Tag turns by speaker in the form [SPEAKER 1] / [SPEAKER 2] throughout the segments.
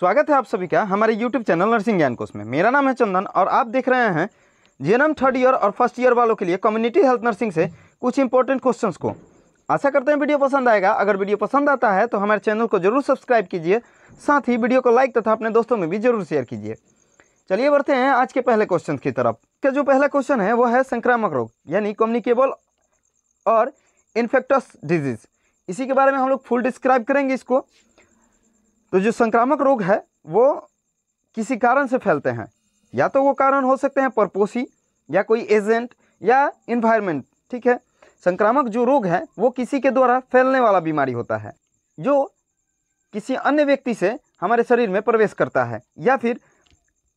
[SPEAKER 1] स्वागत है आप सभी का हमारे YouTube चैनल नर्सिंग ज्ञान कोश में। मेरा नाम है चंदन और आप देख रहे हैं जीएनएम थर्ड ईयर और फर्स्ट ईयर वालों के लिए कम्युनिटी हेल्थ नर्सिंग से कुछ इंपॉर्टेंट क्वेश्चंस को। आशा करते हैं वीडियो पसंद आएगा। अगर वीडियो पसंद आता है तो हमारे चैनल को जरूर सब्सक्राइब कीजिए, साथ ही वीडियो को लाइक तथा अपने दोस्तों में भी जरूर शेयर कीजिए। चलिए बढ़ते हैं आज के पहले क्वेश्चन की तरफ। का जो पहला क्वेश्चन है वो है संक्रामक रोग यानी कम्युनिकेबल और इन्फेक्टस डिजीज। इसी के बारे में हम लोग फुल डिस्क्राइब करेंगे इसको। तो जो संक्रामक रोग है वो किसी कारण से फैलते हैं, या तो वो कारण हो सकते हैं परपोषी या कोई एजेंट या इन्वायरमेंट। ठीक है, संक्रामक जो रोग है वो किसी के द्वारा फैलने वाला बीमारी होता है जो किसी अन्य व्यक्ति से हमारे शरीर में प्रवेश करता है, या फिर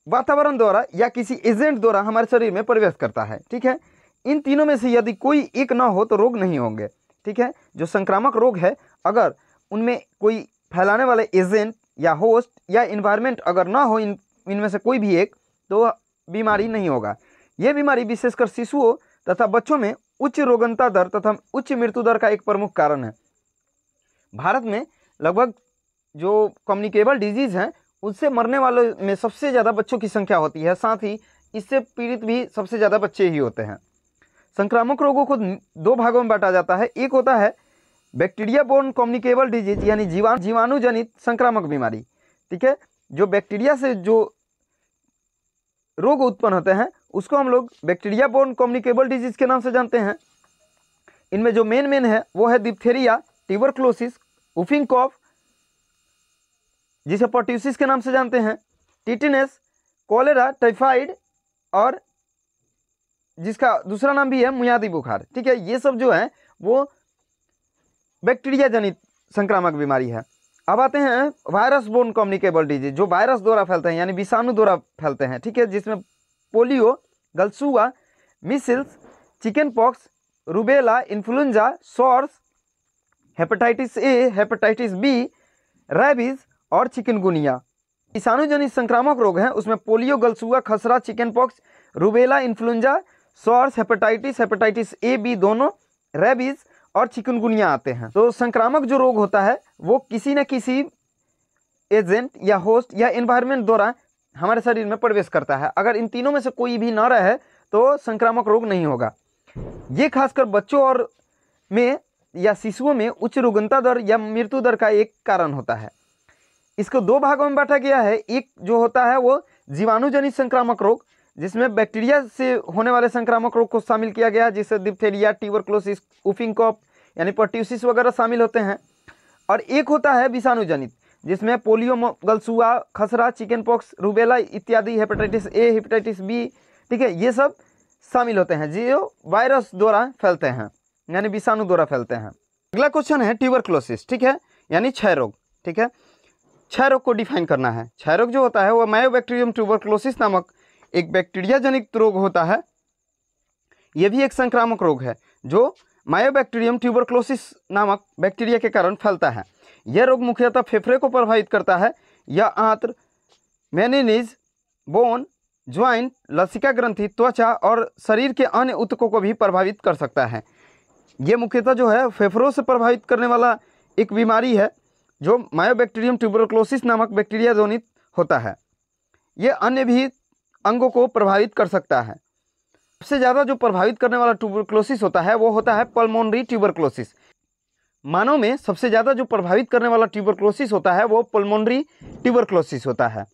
[SPEAKER 1] वातावरण द्वारा या किसी एजेंट द्वारा हमारे शरीर में प्रवेश करता है। ठीक है, इन तीनों में से यदि कोई एक ना हो तो रोग नहीं होंगे। ठीक है, जो संक्रामक रोग है अगर उनमें कोई फैलाने वाले एजेंट या होस्ट या इन्वायरमेंट अगर ना हो, इनमें से कोई भी एक, तो बीमारी नहीं होगा। ये बीमारी विशेषकर शिशुओं तथा बच्चों में उच्च रोगनता दर तथा उच्च मृत्यु दर का एक प्रमुख कारण है। भारत में लगभग जो कम्युनिकेबल डिजीज़ हैं उससे मरने वालों में सबसे ज़्यादा बच्चों की संख्या होती है, साथ ही इससे पीड़ित भी सबसे ज़्यादा बच्चे ही होते हैं। संक्रामक रोगों को दो भागों में बांटा जाता है। एक होता है बैक्टीरिया बोर्न कम्युनिकेबल डिजीज यानी जीवाणु जनित संक्रामक बीमारी। ठीक है, जो बैक्टीरिया से जो रोग उत्पन्न होते हैं उसको हम लोग बैक्टीरिया बोर्न कम्युनिकेबल डिजीज के नाम से जानते हैं। इनमें जो मेन है वो है डिप्थेरिया, ट्यूबरक्लोसिस, वुफिंग कॉफ जिसे पर्ट्यूसिस के नाम से जानते हैं, टिटेनस, कॉलेरा, टाइफाइड और जिसका दूसरा नाम भी है मुयादी बुखार। ठीक है, ये सब जो है वो बैक्टीरिया जनित संक्रामक बीमारी है। अब आते हैं वायरस बोर्न कम्युनिकेबल डिजीज, जो वायरस द्वारा फैलते हैं यानी विषाणु द्वारा फैलते हैं। ठीक है, जिसमें पोलियो, गलसुआ, measles, chicken pox, rubella, influenza, SARS, hepatitis A, hepatitis B, rabies और चिकनगुनिया विषाणु जनित संक्रामक रोग हैं। उसमें पोलियो, गलसुआ, खसरा, chicken pox, rubella, influenza, SARS, hepatitis A, B दोनों, रैबीज और चिकनगुनिया आते हैं। तो संक्रामक जो रोग होता है वो किसी न किसी एजेंट या होस्ट या एनवायरनमेंट द्वारा हमारे शरीर में प्रवेश करता है। अगर इन तीनों में से कोई भी ना रहे तो संक्रामक रोग नहीं होगा। ये खासकर बच्चों और में या शिशुओं में उच्च रुग्णता दर या मृत्यु दर का एक कारण होता है। इसको दो भागों में बांटा गया है। एक जो होता है वो जीवाणु जनित संक्रामक रोग, जिसमें बैक्टीरिया से होने वाले संक्रामक रोग को शामिल किया गया, जिससे डिप्थेरिया, ट्यूबरक्लोसिस, वुफिंग कॉफ यानी पर्ट्यूसिस वगैरह शामिल होते हैं। और एक होता है विषाणु जनित, जिसमें पोलियो, गलसुआ, खसरा, चिकन पॉक्स, रूबेला इत्यादि, हेपेटाइटिस ए, हेपेटाइटिस बी, ठीक है, ये सब शामिल होते हैं जो वायरस द्वारा फैलते हैं यानी विषाणु द्वारा फैलते हैं। अगला क्वेश्चन है ट्यूबरक्लोसिस। ठीक है, यानी क्षय रोग। ठीक है, क्षय रोग को डिफाइन करना है। क्षय रोग जो होता है वह मायोबैक्टीरियम ट्यूबरक्लोसिस नामक एक बैक्टीरिया जनित रोग होता है। यह भी एक संक्रामक रोग है जो मायोबैक्टीरियम ट्यूबरक्लोसिस नामक बैक्टीरिया के कारण फैलता है। यह रोग मुख्यतः फेफड़े को प्रभावित करता है या आंत्र, मेनिनीज, बोन, ज्वाइंट, लसिका ग्रंथि, त्वचा और शरीर के अन्य ऊतकों को भी प्रभावित कर सकता है। यह मुख्यतः जो है फेफड़ों से प्रभावित करने वाला एक बीमारी है जो मायोबैक्टीरियम ट्यूबरक्लोसिस नामक बैक्टीरिया जनित होता है। यह अन्य भी अंगों को प्रभावित कर सकता है। सबसे ज़्यादा जो प्रभावित करने वाला ट्यूबरक्लोसिस होता है वो होता है पल्मोनरी ट्यूबरक्लोसिस। मानव में सबसे ज़्यादा जो प्रभावित करने वाला ट्यूबरक्लोसिस होता है वो पल्मोनरी ट्यूबरक्लोसिस होता है।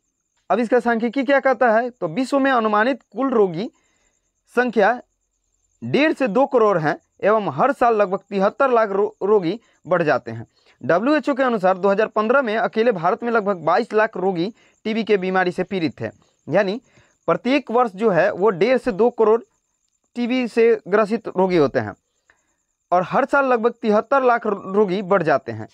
[SPEAKER 1] अब इसका सांख्यिकी क्या कहता है, तो विश्व में अनुमानित कुल रोगी संख्या 1.5 से 2 करोड़ हैं एवं हर साल लगभग 73 लाख रोगी बढ़ जाते हैं। WHO के अनुसार 2015 में अकेले भारत में लगभग 22 लाख रोगी टीबी के बीमारी से पीड़ित थे। यानी प्रत्येक वर्ष जो है वो 1.5 से 2 करोड़ टीबी से ग्रसित रोगी होते हैं और हर साल लगभग 73 लाख रोगी बढ़ जाते हैं।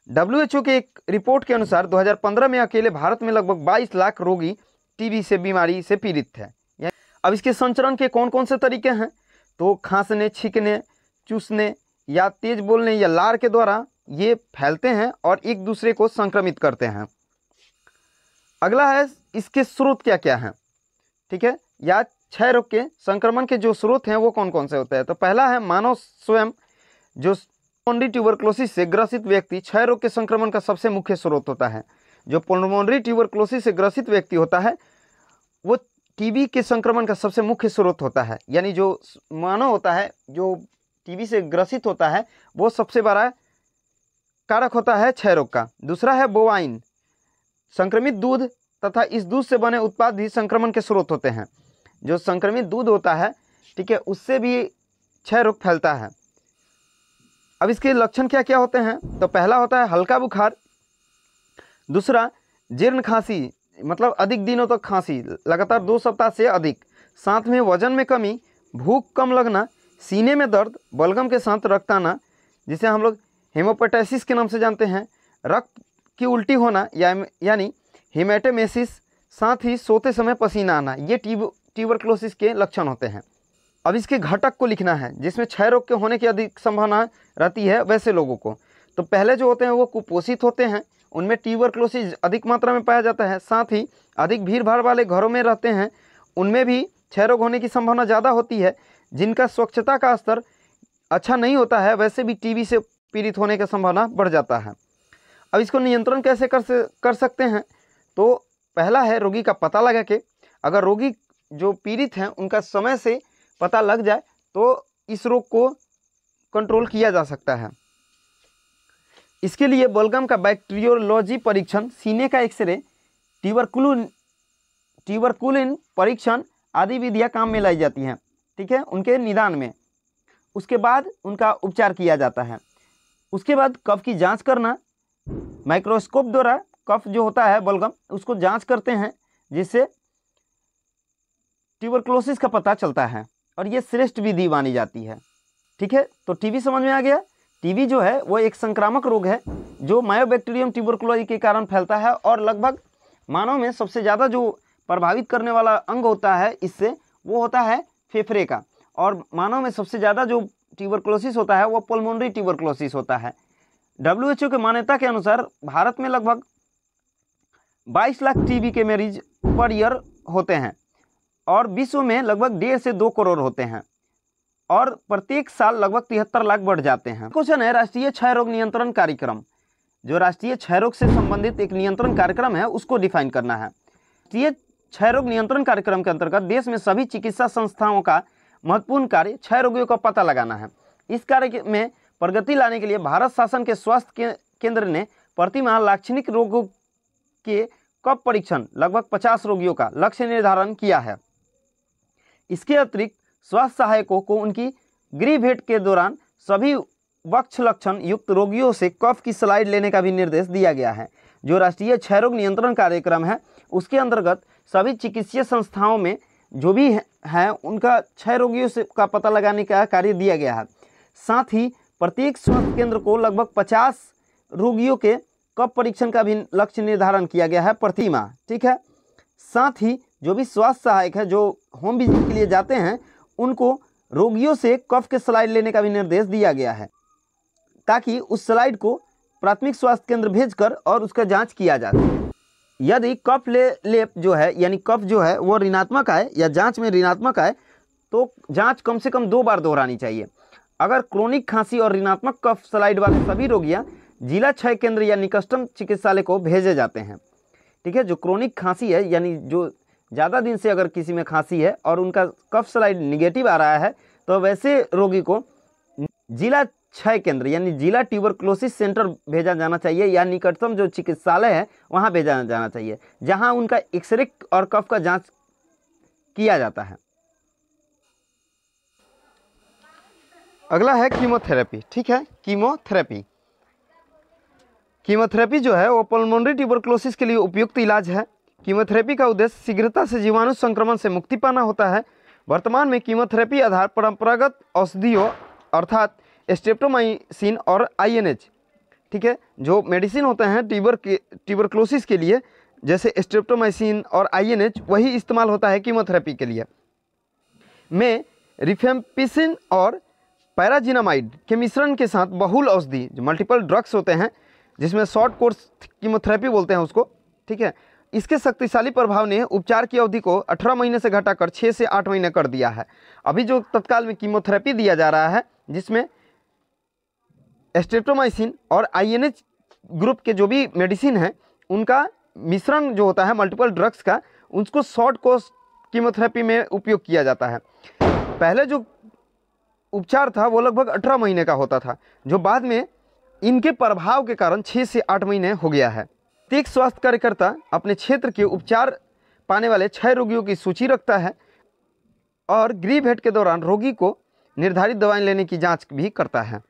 [SPEAKER 1] WHO के एक रिपोर्ट के अनुसार 2015 में अकेले भारत में लगभग 22 लाख रोगी टीबी से बीमारी से पीड़ित थे। अब इसके संचरण के कौन कौन से तरीके हैं, तो खांसने, छींकने, चूसने या तेज बोलने या लार के द्वारा ये फैलते हैं और एक दूसरे को संक्रमित करते हैं। अगला है इसके स्रोत क्या क्या हैं। ठीक है, या क्षय रोग के संक्रमण के जो स्रोत हैं वो कौन कौन से होते हैं, तो पहला है मानव स्वयं। जो पल्मोनरी ट्यूबरक्लोसिस से ग्रसित व्यक्ति क्षय रोग के संक्रमण का सबसे मुख्य स्रोत होता है। जो पल्मोनरी ट्यूबरक्लोसिस से ग्रसित व्यक्ति होता है वो टीबी के संक्रमण का सबसे मुख्य स्रोत होता है। यानी जो मानव होता है जो टीबी से ग्रसित होता है वो सबसे बड़ा कारक होता है क्षय रोग का। दूसरा है बोवाइन, संक्रमित दूध तथा इस दूध से बने उत्पाद भी संक्रमण के स्रोत होते हैं। जो संक्रमित दूध होता है, ठीक है, उससे भी क्षय रोग फैलता है। अब इसके लक्षण क्या क्या होते हैं? तो पहला होता है हल्का बुखार, दूसरा जीर्ण खांसी, मतलब अधिक दिनों तक खांसी, लगातार 2 सप्ताह से अधिक, साथ में वजन में कमी, भूख कम लगना, सीने में दर्द, बलगम के साथ रक्त आना जिसे हम लोग हेमोपेटाइसिस के नाम से जानते हैं, रक्त की उल्टी होना यानी हेमेटेमेसिस, साथ ही सोते समय पसीना आना, ये ट्यूबरक्लोसिस के लक्षण होते हैं। अब इसके घटक को लिखना है जिसमें क्षय रोग के होने की अधिक संभावना रहती है वैसे लोगों को। तो पहले जो होते हैं वो कुपोषित होते हैं, उनमें ट्यूबरक्लोसिस अधिक मात्रा में पाया जाता है। साथ ही अधिक भीड़ भाड़ वाले घरों में रहते हैं, उनमें भी क्षय रोग होने की संभावना ज़्यादा होती है। जिनका स्वच्छता का स्तर अच्छा नहीं होता है वैसे भी टीबी से पीड़ित होने की संभावना बढ़ जाता है। अब इसको नियंत्रण कैसे कर सकते हैं? तो पहला है रोगी का पता लगा के, अगर रोगी जो पीड़ित हैं उनका समय से पता लग जाए तो इस रोग को कंट्रोल किया जा सकता है। इसके लिए बलगम का बैक्टीरियोलॉजी परीक्षण, सीने का एक्सरे, ट्यूबरकुलिन परीक्षण आदि विधियाँ काम में लाई जाती हैं, ठीक है, उनके निदान में। उसके बाद उनका उपचार किया जाता है। उसके बाद कफ की जांच करना, माइक्रोस्कोप द्वारा कफ जो होता है बलगम उसको जांच करते हैं जिससे ट्यूबरक्लोसिस का पता चलता है और ये श्रेष्ठ विधि मानी जाती है, ठीक है। तो टीबी समझ में आ गया। टीबी जो है वो एक संक्रामक रोग है जो मायोबैक्टीरियम ट्यूबरकुलोसिस के कारण फैलता है और लगभग मानव में सबसे ज़्यादा जो प्रभावित करने वाला अंग होता है इससे वो होता है फेफड़े का, और मानव में सबसे ज़्यादा जो ट्यूबरक्लोसिस होता है वो पल्मोनरी ट्यूबरक्लोसिस होता है। WHO के मान्यता के अनुसार भारत में लगभग 22 लाख टीबी के मरीज पर ईयर होते हैं और विश्व में लगभग 1.5 से 2 करोड़ होते हैं और प्रत्येक साल लगभग 73 लाख बढ़ जाते हैं। क्वेश्चन है राष्ट्रीय क्षय रोग नियंत्रण कार्यक्रम। जो राष्ट्रीय क्षय रोग से संबंधित एक नियंत्रण कार्यक्रम है उसको डिफाइन करना है। राष्ट्रीय क्षय रोग नियंत्रण कार्यक्रम के अंतर्गत देश में सभी चिकित्सा संस्थाओं का महत्वपूर्ण कार्य क्षय रोगियों का पता लगाना है। इस कार्य में प्रगति लाने के लिए भारत शासन के स्वास्थ्य केंद्र ने प्रति माह लाक्षणिक रोगों के कफ परीक्षण लगभग 50 रोगियों का लक्ष्य निर्धारण किया है। इसके अतिरिक्त स्वास्थ्य सहायकों को उनकी गृह भेंट के दौरान सभी वक्ष लक्षण युक्त रोगियों से कफ की स्लाइड लेने का भी निर्देश दिया गया है। जो राष्ट्रीय क्षय रोग नियंत्रण कार्यक्रम है उसके अंतर्गत सभी चिकित्सीय संस्थाओं में जो भी हैं उनका क्षय रोगियों से का पता लगाने का कार्य दिया गया है। साथ ही प्रत्येक स्वास्थ्य केंद्र को लगभग 50 रोगियों के कफ परीक्षण का भी लक्ष्य निर्धारण किया गया है प्रति माह, ठीक है। साथ ही जो भी स्वास्थ्य सहायक है जो होम विजिट के लिए जाते हैं उनको रोगियों से कफ के स्लाइड लेने का भी निर्देश दिया गया है ताकि उस स्लाइड को प्राथमिक स्वास्थ्य केंद्र भेजकर और उसका जांच किया जा सके। यदि कफ लेप जो है यानी कफ जो है वो ऋणात्मक आए या जांच में ऋणात्मक आए तो जांच कम से कम 2 बार दोहरानी चाहिए। अगर क्रोनिक खांसी और ऋणात्मक कफ स्लाइड वाले सभी रोगियां जिला क्षय केंद्र या निकटतम चिकित्सालय को भेजे जाते हैं, ठीक है। जो क्रोनिक खांसी है यानी जो ज़्यादा दिन से अगर किसी में खांसी है और उनका कफ स्लाइड निगेटिव आ रहा है तो वैसे रोगी को जिला क्षय केंद्र यानी जिला ट्यूबरक्लोसिस सेंटर भेजा जाना चाहिए या निकटतम जो चिकित्सालय है वहाँ भेजा जाना चाहिए जहाँ उनका एक्सरे और कफ का जांच किया जाता है। अगला है कीमोथेरेपी, ठीक है। कीमोथेरेपी जो है वो पल्मोनरी ट्यूबरक्लोसिस के लिए उपयुक्त इलाज है। कीमोथेरेपी का उद्देश्य शीघ्रता से जीवाणु संक्रमण से मुक्ति पाना होता है। वर्तमान में कीमोथेरेपी आधार परंपरागत औषधियों अर्थात स्ट्रेप्टोमाइसिन और INH, ठीक है, जो मेडिसिन होते हैं ट्यूबरक्लोसिस के लिए जैसे स्ट्रेप्टोमाइसिन और INH वही इस्तेमाल होता है कीमोथेरेपी के लिए। में रिफेम्पिसिन और पैराजिनामाइड के मिश्रण के साथ बहुल औषधि जो मल्टीपल ड्रग्स होते हैं जिसमें शॉर्ट कोर्स कीमोथेरेपी बोलते हैं उसको, ठीक है। इसके शक्तिशाली प्रभाव ने उपचार की अवधि को 18 महीने से घटाकर 6 से 8 महीने कर दिया है। अभी जो तत्काल में कीमोथेरेपी दिया जा रहा है जिसमें स्ट्रेप्टोमाइसिन और INH ग्रुप के जो भी मेडिसिन हैं उनका मिश्रण जो होता है मल्टीपल ड्रग्स का, उसको शॉर्ट कोर्स कीमोथेरेपी में उपयोग किया जाता है। पहले जो उपचार था वो लगभग 18 महीने का होता था, जो बाद में इनके प्रभाव के कारण 6 से 8 महीने हो गया है। प्रत्येक स्वास्थ्य कार्यकर्ता अपने क्षेत्र के उपचार पाने वाले 6 रोगियों की सूची रखता है और गृह भेंट के दौरान रोगी को निर्धारित दवाएं लेने की जांच भी करता है।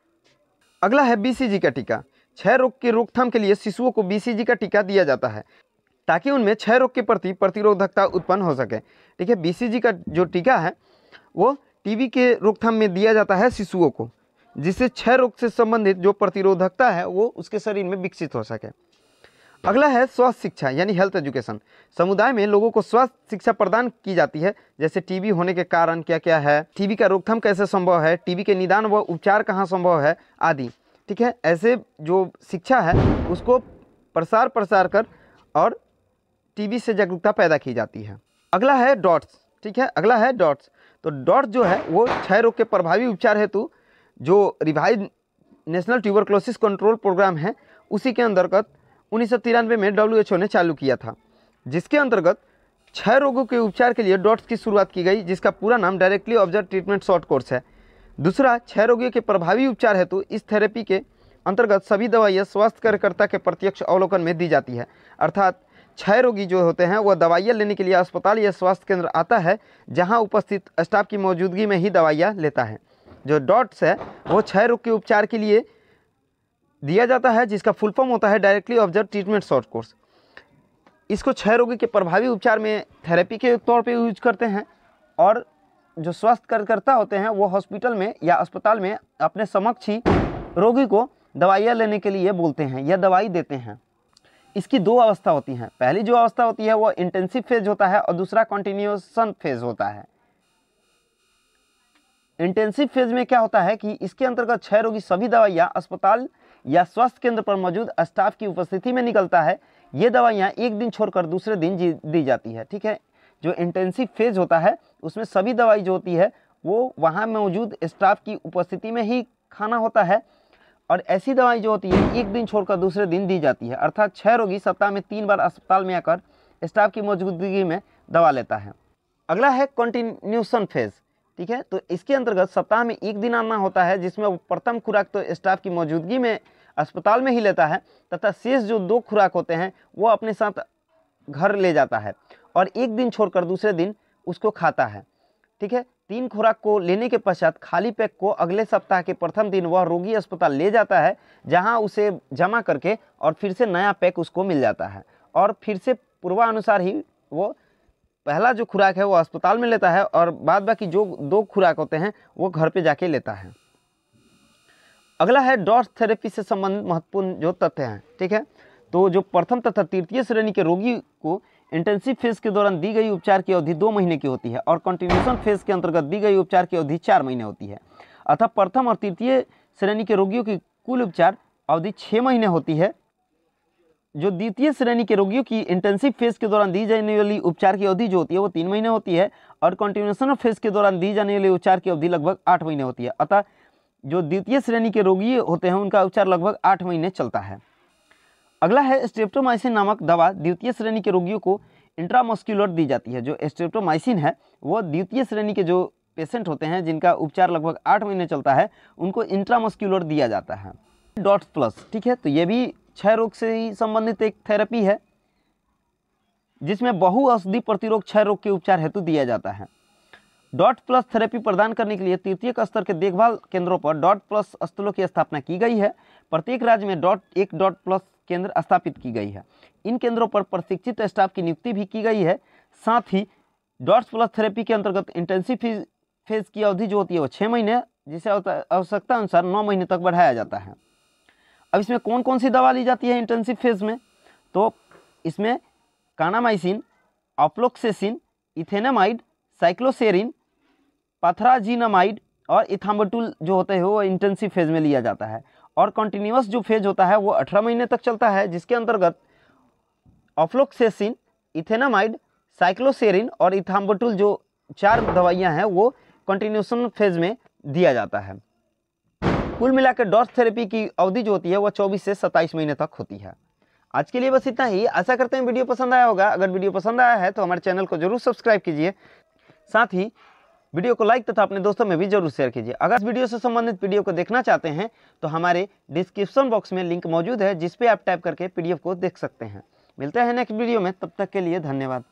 [SPEAKER 1] अगला है बीसीजी का टीका। क्षय रोग की रोकथाम के लिए शिशुओं को बीसीजी का टीका दिया जाता है ताकि उनमें क्षय रोग के प्रति प्रतिरोधकता उत्पन्न हो सके। ठीक है, बीसीजी का जो टीका है वो टीबी के रोकथाम में दिया जाता है शिशुओं को, जिससे क्षय रोग से संबंधित जो प्रतिरोधकता है वो उसके शरीर में विकसित हो सके। अगला है स्वास्थ्य शिक्षा यानी हेल्थ एजुकेशन। समुदाय में लोगों को स्वास्थ्य शिक्षा प्रदान की जाती है, जैसे टीबी होने के कारण क्या क्या है, टीबी का रोकथाम कैसे संभव है, टीबी के निदान व उपचार कहाँ संभव है आदि। ठीक है, ऐसे जो शिक्षा है उसको प्रसार कर और टीबी से जागरूकता पैदा की जाती है। अगला है डॉट्स। ठीक है, अगला है डॉट्स। तो डॉट्स जो है वो क्षय रोग के प्रभावी उपचार हेतु जो revised national tuberculosis control programme है उसी के अंतर्गत 1993 में WHO ने चालू किया था, जिसके अंतर्गत क्षय रोगों के उपचार के लिए डॉट्स की शुरुआत की गई, जिसका पूरा नाम directly observe treatment short course है। दूसरा, क्षय रोगियों के प्रभावी उपचार हेतु इस थेरेपी के अंतर्गत सभी दवाइयाँ स्वास्थ्य कार्यकर्ता के प्रत्यक्ष अवलोकन में दी जाती है। अर्थात क्षय रोगी जो होते हैं वह दवाइयाँ लेने के लिए अस्पताल या स्वास्थ्य केंद्र आता है, जहाँ उपस्थित स्टाफ की मौजूदगी में ही दवाइयाँ लेता है। जो डॉट्स है वो क्षय रोग के उपचार के लिए दिया जाता है, जिसका फुल फॉर्म होता है directly observe treatment short course. इसको क्षय रोगी के प्रभावी उपचार में थेरेपी के तौर पे यूज करते हैं और जो स्वास्थ्य कार्यकर्ता होते हैं वो हॉस्पिटल में या अस्पताल में अपने समक्ष ही रोगी को दवाइयाँ लेने के लिए बोलते हैं या दवाई देते हैं। इसकी दो अवस्था होती हैं। पहली जो अवस्था होती है वो इंटेंसिव फेज होता है और दूसरा कंटिन्यूएशन फेज होता है। इंटेंसिव फेज में क्या होता है कि इसके अंतर्गत क्षय रोगी सभी दवाइयाँ अस्पताल या स्वास्थ्य केंद्र पर मौजूद स्टाफ की उपस्थिति में निकलता है। ये दवाइयाँ एक दिन छोड़कर दूसरे दिन दी जाती है। ठीक है, जो इंटेंसिव फेज होता है उसमें सभी दवाई जो होती है वो वहाँ मौजूद स्टाफ की उपस्थिति में ही खाना होता है और ऐसी दवाई जो होती है एक दिन छोड़कर दूसरे दिन दी जाती है। अर्थात क्षय रोगी सप्ताह में 3 बार अस्पताल में आकर स्टाफ की मौजूदगी में दवा लेता है। अगला है कंटिन्यूएशन फेज। ठीक है, तो इसके अंतर्गत सप्ताह में 1 दिन आना होता है, जिसमें वो प्रथम खुराक तो स्टाफ की मौजूदगी में अस्पताल में ही लेता है तथा शेष जो 2 खुराक होते हैं वो अपने साथ घर ले जाता है और एक दिन छोड़कर दूसरे दिन उसको खाता है। ठीक है, 3 खुराक को लेने के पश्चात खाली पैक को अगले सप्ताह के प्रथम दिन वह रोगी अस्पताल ले जाता है, जहां उसे जमा करके और फिर से नया पैक उसको मिल जाता है और फिर से पूर्वानुसार ही वो पहला जो खुराक है वो अस्पताल में लेता है और बाद बाकी जो 2 खुराक होते हैं वो घर पे जाके लेता है। अगला है डॉट्स थेरेपी से संबंधित महत्वपूर्ण जो तथ्य हैं। ठीक है, तो जो प्रथम तथा तृतीय श्रेणी के रोगी को इंटेंसिव फेज के दौरान दी गई उपचार की अवधि 2 महीने की होती है और कंटिन्यूएशन फेज के अंतर्गत दी गई उपचार की अवधि 4 महीने होती है। अतः प्रथम और तृतीय श्रेणी के रोगियों की कुल उपचार अवधि 6 महीने होती है। जो द्वितीय श्रेणी के रोगियों की इंटेंसिव फेज के दौरान दी जाने वाली उपचार की अवधि जो होती है वो 3 महीने होती है और कंटिन्यूएशन फेज के दौरान दी जाने वाली उपचार की अवधि लगभग 8 महीने होती है। अतः जो द्वितीय श्रेणी के रोगी होते हैं उनका उपचार लगभग 8 महीने चलता है। अगला है स्ट्रेप्टोमाइसिन नामक दवा द्वितीय श्रेणी के रोगियों को इंट्रामस्क्यूलर दी जाती है। जो स्ट्रेप्टोमाइसिन है वो द्वितीय श्रेणी के जो पेशेंट होते हैं जिनका उपचार लगभग 8 महीने चलता है उनको इंट्रामस्क्यूलर दिया जाता है। Dots plus. ठीक है, तो ये भी क्षय रोग से ही संबंधित एक थेरेपी है जिसमें बहुऔषधि प्रतिरोध क्षय रोग के उपचार हेतु दिया जाता है। डॉट प्लस थेरेपी प्रदान करने के लिए तृतीयक स्तर के देखभाल केंद्रों पर डॉट प्लस स्थलों की स्थापना की गई है। प्रत्येक राज्य में एक डॉट प्लस केंद्र स्थापित की गई है। इन केंद्रों पर प्रशिक्षित स्टाफ की नियुक्ति भी की गई है। साथ ही डॉट्स प्लस थेरेपी के अंतर्गत इंटेंसिव फेज की अवधि जो होती है वो 6 महीने, जिसे आवश्यकता अनुसार 9 महीने तक बढ़ाया जाता है। अब इसमें कौन कौन सी दवा ली जाती है इंटेंसिव फेज में, तो इसमें कानामाइसिन, ऑफ्लोक्सेसिन, इथेनामाइड, साइक्लोसेरिन, पाथराजिनामाइड और इथाम्बुटुल जो होते हैं वो इंटेंसिव फेज में लिया जाता है। और कंटिन्यूअस जो फेज होता है वो 18 महीने तक चलता है, जिसके अंतर्गत ऑफ्लोक्सेसिन, इथेनामाइड, साइक्लोसेरिन और इथाम्बुटुल जो 4 दवाइयाँ हैं वो कंटिन्यूएशन फेज में दिया जाता है। कुल मिलाकर डॉट्स थेरेपी की अवधि जो होती है वो 24 से 27 महीने तक होती है। आज के लिए बस इतना ही। आशा करते हैं वीडियो पसंद आया होगा। अगर वीडियो पसंद आया है तो हमारे चैनल को जरूर सब्सक्राइब कीजिए, साथ ही वीडियो को लाइक तथा अपने दोस्तों में भी जरूर शेयर कीजिए। अगर इस वीडियो से संबंधित वीडियो को देखना चाहते हैं तो हमारे डिस्क्रिप्शन बॉक्स में लिंक मौजूद है, जिस पे आप टैप करके PDF को देख सकते हैं। मिलते हैं नेक्स्ट वीडियो में, तब तक के लिए धन्यवाद।